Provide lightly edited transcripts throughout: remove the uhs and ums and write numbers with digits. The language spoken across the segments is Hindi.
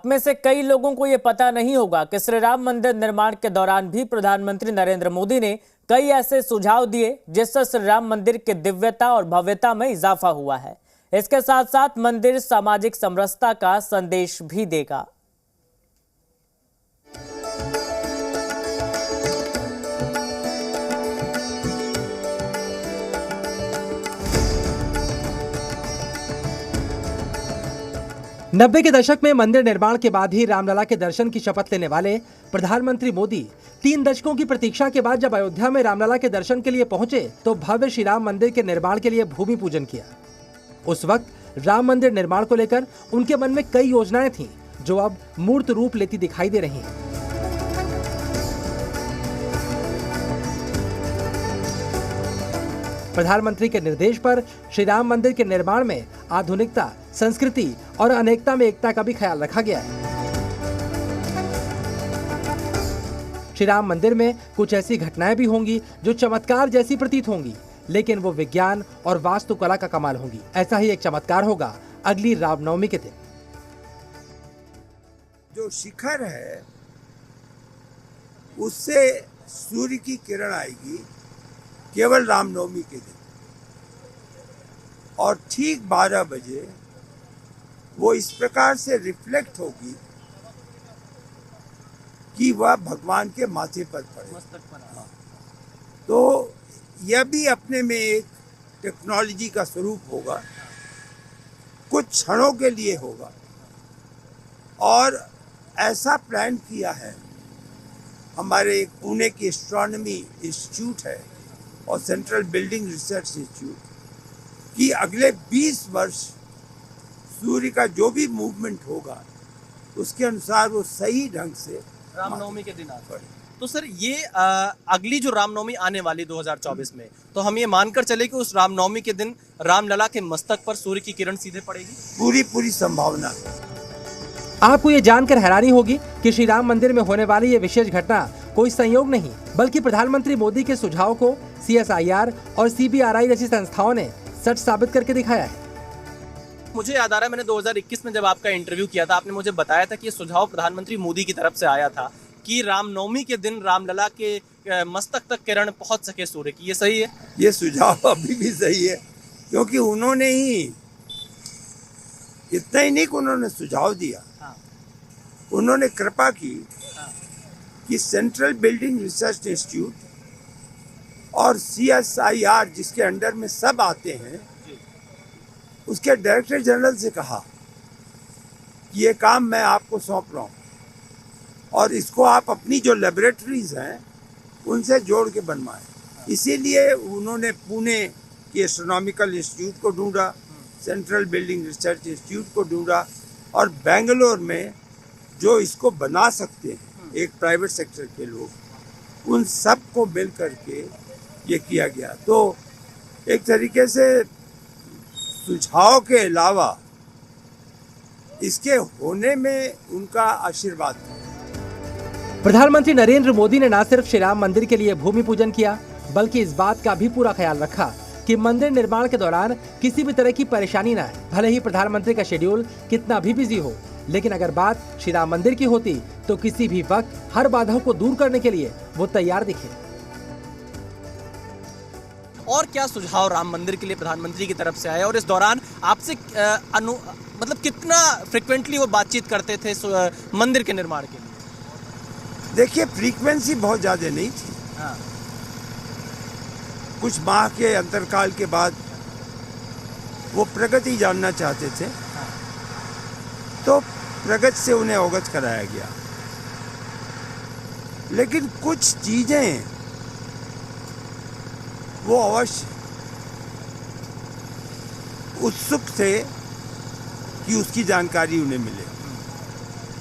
में से कई लोगों को ये पता नहीं होगा कि श्री राम मंदिर निर्माण के दौरान भी प्रधानमंत्री नरेंद्र मोदी ने कई ऐसे सुझाव दिए जिससे श्री राम मंदिर की दिव्यता और भव्यता में इजाफा हुआ है। इसके साथ साथ मंदिर सामाजिक समरसता का संदेश भी देगा। नब्बे के दशक में मंदिर निर्माण के बाद ही रामलला के दर्शन की शपथ लेने वाले प्रधानमंत्री मोदी 3 दशकों की प्रतीक्षा के बाद जब अयोध्या में रामलला के दर्शन के लिए पहुंचे तो भव्य श्री राम मंदिर के निर्माण के लिए भूमि पूजन किया। उस वक्त राम मंदिर निर्माण को लेकर उनके मन में कई योजनाएं थीं जो अब मूर्त रूप लेती दिखाई दे रही हैं। प्रधानमंत्री के निर्देश पर श्री राम मंदिर के निर्माण में आधुनिकता, संस्कृति और अनेकता में एकता का भी ख्याल रखा गया है। श्री राम मंदिर में कुछ ऐसी घटनाएं भी होंगी जो चमत्कार जैसी प्रतीत होंगी, लेकिन वो विज्ञान और वास्तुकला का कमाल होंगी। ऐसा ही एक चमत्कार होगा अगली रामनवमी के दिन। जो शिखर है उससे सूर्य की किरण आएगी केवल रामनवमी के दिन, और ठीक 12 बजे वो इस प्रकार से रिफ्लेक्ट होगी कि वह भगवान के माथे पर पड़े, मस्तक पर। हाँ। तो यह भी अपने में एक टेक्नोलॉजी का स्वरूप होगा, कुछ क्षणों के लिए होगा, और ऐसा प्लान किया है हमारे पुणे की एस्ट्रोनॉमी इंस्टीट्यूट है और सेंट्रल बिल्डिंग रिसर्च इंस्टीट्यूट कि अगले 20 वर्ष सूर्य का जो भी मूवमेंट होगा उसके अनुसार वो सही ढंग से रामनवमी के दिन आता है। तो सर ये अगली जो रामनवमी आने वाली 2024 में, तो हम ये मानकर चले कि उस रामनवमी के दिन रामलला के मस्तक पर सूर्य की किरण सीधे पड़ेगी? पूरी संभावना। आपको ये जानकर हैरानी होगी कि श्री राम मंदिर में होने वाली ये विशेष घटना कोई संयोग नहीं, बल्कि प्रधानमंत्री मोदी के सुझाव को CSIR और CBRI जैसी संस्थाओं ने सच साबित करके दिखाया है। मुझे याद आ रहा है, मैंने 2021 में जब आपका इंटरव्यू किया था, आपने मुझे बताया था कि ये सुझाव प्रधानमंत्री मोदी की तरफ से आया था कि रामनवमी के दिन रामलला के मस्तक तक किरण पहुंच सके सूर्य की। ये सही है? ये सुझाव अभी भी सही है, क्योंकि उन्होंने ही इतना ही नहीं कि उन्होंने सुझाव दिया। हाँ। उन्होंने कृपा की। हाँ। कि सेंट्रल बिल्डिंग रिसर्च इंस्टीट्यूट और CSIR जिसके अंडर में सब आते हैं, उसके डायरेक्टर जनरल से कहा कि ये काम मैं आपको सौंप रहा हूँ और इसको आप अपनी जो लेबोरेटरीज हैं उनसे जोड़ के बनवाएं। इसीलिए उन्होंने पुणे की एस्ट्रोनॉमिकल इंस्टीट्यूट को ढूंढा, सेंट्रल बिल्डिंग रिसर्च इंस्टीट्यूट को ढूंढा, और बेंगलोर में जो इसको बना सकते हैं एक प्राइवेट सेक्टर के लोग, उन सब को मिल करके ये किया गया। तो एक तरीके से सुझाव के अलावा इसके होने में उनका आशीर्वाद था। प्रधानमंत्री नरेंद्र मोदी ने न सिर्फ श्री राम मंदिर के लिए भूमि पूजन किया, बल्कि इस बात का भी पूरा ख्याल रखा कि मंदिर निर्माण के दौरान किसी भी तरह की परेशानी न आए। भले ही प्रधानमंत्री का शेड्यूल कितना भी बिजी हो, लेकिन अगर बात श्री राम मंदिर की होती तो किसी भी वक्त हर बाधा को दूर करने के लिए वो तैयार दिखे। और क्या सुझाव राम मंदिर के लिए प्रधानमंत्री की तरफ से आए, और इस दौरान आपसे मतलब कितना फ्रिक्वेंटली वो बातचीत करते थे मंदिर के निर्माण के लिए? देखिए, फ्रीक्वेंसी बहुत ज्यादा नहीं थी। हाँ। कुछ माह के अंतरकाल के बाद वो प्रगति जानना चाहते थे। हाँ। तो प्रगति से उन्हें अवगत कराया गया, लेकिन कुछ चीजें वो अवश्य उत्सुक थे कि उसकी जानकारी उन्हें मिले।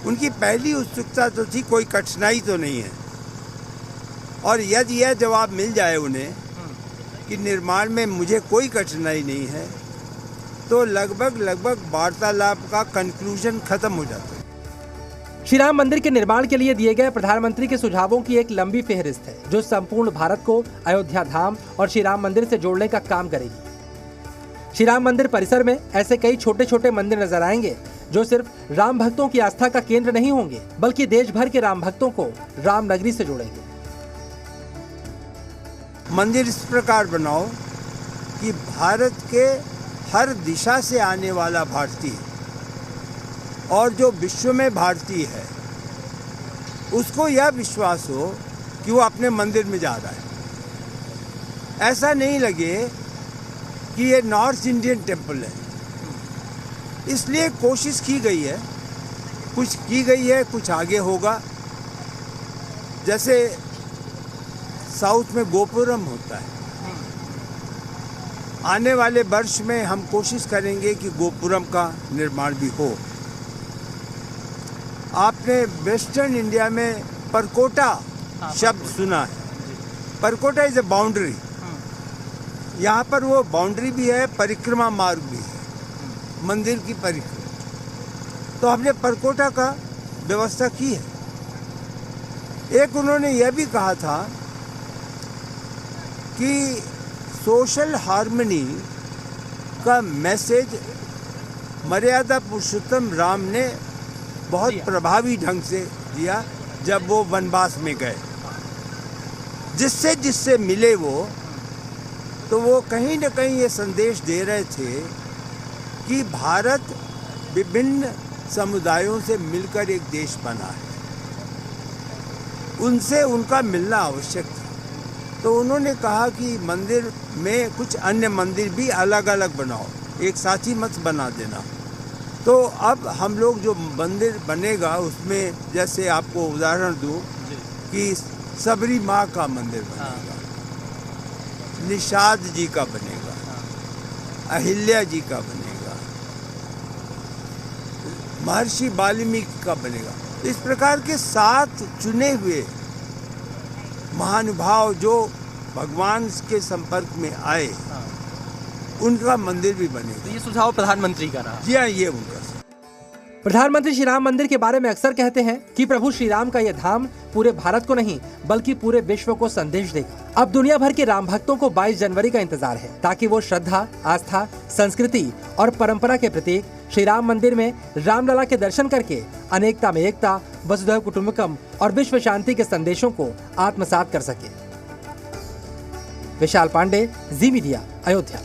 उनकी पहली उत्सुकता तो थी कोई कठिनाई तो नहीं है, और यदि यह जवाब मिल जाए उन्हें कि निर्माण में मुझे कोई कठिनाई नहीं है, तो लगभग वार्तालाप का कंक्लूजन खत्म हो जाता है। श्री राम मंदिर के निर्माण के लिए दिए गए प्रधानमंत्री के सुझावों की एक लंबी फेहरिस्त है जो संपूर्ण भारत को अयोध्या धाम और श्री राम मंदिर से जोड़ने का काम करेगी। श्री राम मंदिर परिसर में ऐसे कई छोटे छोटे मंदिर नजर आएंगे जो सिर्फ राम भक्तों की आस्था का केंद्र नहीं होंगे, बल्कि देश भर के राम भक्तों को राम नगरी से जोड़ेंगे। मंदिर इस प्रकार बनाओ कि भारत के हर दिशा से आने वाला भारतीय और जो विश्व में भारतीय है उसको यह विश्वास हो कि वो अपने मंदिर में जा रहा है। ऐसा नहीं लगे कि ये नॉर्थ इंडियन टेम्पल है। इसलिए कोशिश की गई है, कुछ की गई है, कुछ आगे होगा। जैसे साउथ में गोपुरम होता है, आने वाले वर्ष में हम कोशिश करेंगे कि गोपुरम का निर्माण भी हो। आपने वेस्टर्न इंडिया में परकोटा शब्द सुना है। परकोटा इज ए बाउंड्री। यहाँ पर वो बाउंड्री भी है, परिक्रमा मार्ग भी है, मंदिर की परिक्रमा। तो हमने परकोटा का व्यवस्था की है। एक उन्होंने यह भी कहा था कि सोशल हार्मनी का मैसेज मर्यादा पुरुषोत्तम राम ने बहुत प्रभावी ढंग से दिया जब वो वनवास में गए। जिससे जिससे मिले वो, तो वो कहीं न कहीं ये संदेश दे रहे थे कि भारत विभिन्न समुदायों से मिलकर एक देश बना है, उनसे उनका मिलना आवश्यक था। तो उन्होंने कहा कि मंदिर में कुछ अन्य मंदिर भी अलग अलग बनाओ, एक साथ ही मत बना देना। तो अब हम लोग जो मंदिर बनेगा उसमें, जैसे आपको उदाहरण दूं कि सबरी माँ का मंदिर बनेगा, निषाद जी का बनेगा, अहिल्या जी का बनेगा, महर्षि वाल्मीकि का बनेगा। इस प्रकार के 7 चुने हुए महानुभाव जो भगवान के संपर्क में आए, उनका मंदिर भी बनेगा। तो ये सुझाव प्रधानमंत्री का रहा। जी हाँ, ये उनका। प्रधानमंत्री श्री राम मंदिर के बारे में अक्सर कहते हैं कि प्रभु श्री राम का यह धाम पूरे भारत को नहीं बल्कि पूरे विश्व को संदेश देगा। अब दुनिया भर के राम भक्तों को 22 जनवरी का इंतजार है, ताकि वो श्रद्धा, आस्था, संस्कृति और परंपरा के प्रतीक श्री राम मंदिर में रामलला के दर्शन करके अनेकता में एकता, वसुधैव कुटुंबकम और विश्व शांति के संदेशों को आत्मसात कर सके। विशाल पांडे, जी मीडिया, अयोध्या।